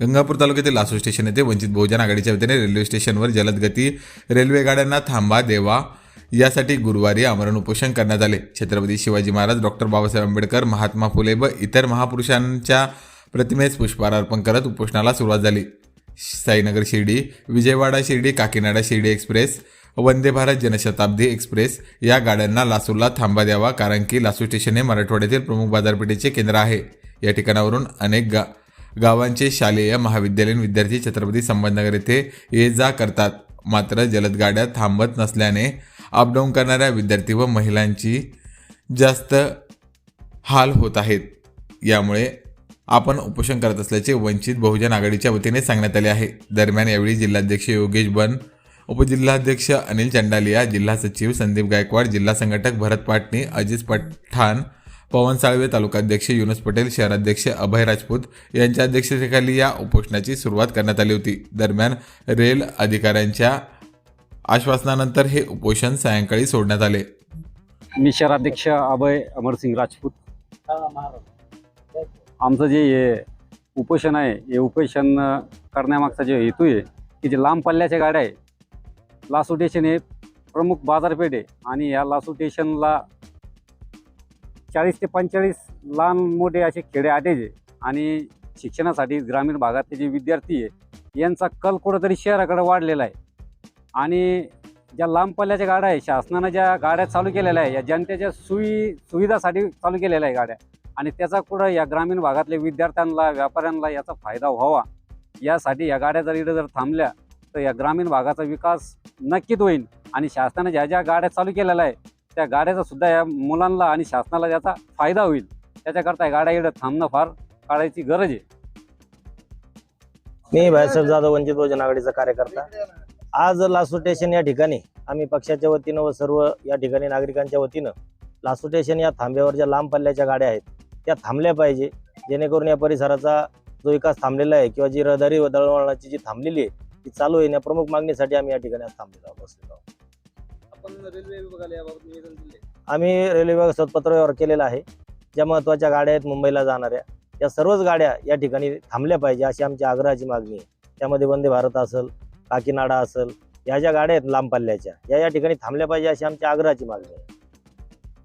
गंगापूर तालुक्यातील लासू स्टेशन येथे वंचित बहुजन आघाडीच्या वतीने रेल्वे स्टेशनवर जलदगती रेल्वे गाड्यांना थांबा देवा यासाठी गुरुवारी आमरण उपोषण करण्यात आले। छत्रपती शिवाजी महाराज, डॉक्टर बाबासाहेब आंबेडकर, महात्मा फुले व इतर महापुरुषांच्या प्रतिमेस पुष्पहार अर्पण करत उपोषणाला सुरुवात झाली। साईनगर शिर्डी, विजयवाडा शिर्डी, काकीनाडा शिर्डी एक्सप्रेस, वंदे भारत जनशताब्दी एक्सप्रेस या गाड्यांना लासूरला थांबा द्यावा, कारण की लासू स्टेशन हे मराठवाड्यातील प्रमुख बाजारपेठेचे केंद्र आहे। या ठिकाणावरून अनेक गावांचे शालेय महाविद्यालयीन विद्यार्थी छत्रपती संभाजीनगर येथे ये जा करतात। मात्र जलद गाड्या थांबत नसल्याने अपडाऊन करणाऱ्या विद्यार्थी व महिलांची जास्त हाल होत आहेत। यामुळे आपण उपोषण करत असल्याचे वंचित बहुजन आघाडीच्या वतीने सांगण्यात आले आहे। दरम्यान यावेळी जिल्हाध्यक्ष योगेश बन, उपजिल्हाध्यक्ष अनिल चंडालिया, जिल्हा सचिव संदीप गायकवाड, जिल्हा संघटक भरत पाटणी, अजिज पठाण, पवन साळवे, तालुकाध्यक्ष युनुस पटेल, शहराध्यक्ष अभय राजपूत यांच्या अध्यक्षतेखाली या उपोषणाची सुरुवात करण्यात आली होती। दरम्यान रेल अधिकाऱ्यांच्या आश्वासनानंतर हे उपोषण सायंकाळी सोडण्यात आले। मी शहराध्यक्ष अभय अमरसिंग राजपूत। आमचं जे उपोषण आहे, हे उपोषण करण्यामागचा जो हेतू आहे की जे लांब पल्ल्याच्या गाड्या आहे, लासू स्टेशन हे प्रमुख बाजारपेठ आहे आणि या लासू स्टेशनला 40 ते 45 लहान मोठे असे खेडे आटेचे आणि शिक्षणासाठी ग्रामीण भागातले जे विद्यार्थी आहे यांचा कल कुठंतरी शहराकडे वाढलेला आहे। आणि ज्या लांब पल्ल्याच्या गाड्या आहे, शासनानं ज्या गाड्या चालू केलेल्या आहे या जनतेच्या सुविधासाठी चालू केलेल्या आहे गाड्या, आणि त्याचा कुठं या ग्रामीण भागातल्या विद्यार्थ्यांना, व्यापाऱ्यांना याचा फायदा व्हावा यासाठी या गाड्या जर इथं थांबल्या तर या ग्रामीण भागाचा विकास नक्कीच होईल। आणि शासनाने ज्या ज्या गाड्या चालू केलेल्या आहे त्या गाड्याचा सुद्धा या मुलांना आणि शासनाला याचा फायदा होईल। त्याच्याकरता या गाड्या इथं थांबणं फार काळाची गरज आहे। मी भाईसाहेब जाधव, वंचित बहुजन आघाडीचा कार्यकर्ता। आज लासू स्टेशन या ठिकाणी आम्ही पक्षाच्या वतीनं व सर्व या ठिकाणी नागरिकांच्या वतीनं लासू स्टेशन या थांब्यावर ज्या लांब पल्ल्याच्या गाड्या आहेत त्या थांबल्या पाहिजे, जेणेकरून या परिसराचा जो विकास थांबलेला आहे किंवा जी रहदारी व दळणवळणाची जी थांबलेली आहे ती चालू होईल या प्रमुख मागणीसाठी आम्ही या ठिकाणी आज थांबलेलो बसलेलो आहोत। रेल्वे विभागाला याबाबत निवेदन दिले? आम्ही रेल्वे विभागासोबत पत्रव्यवहार केलेला आहे। ज्या महत्त्वाच्या गाड्या आहेत मुंबईला जाणाऱ्या या सर्वच गाड्या या ठिकाणी थांबल्या पाहिजे अशी आमची आग्रहाची मागणी आहे। त्यामध्ये वंदे भारत असेल, काकीनाडा असेल, या ज्या गाड्या आहेत लांब पल्ल्याच्या या ठिकाणी थांबल्या पाहिजे अशी आमची आग्रहाची मागणी आहे।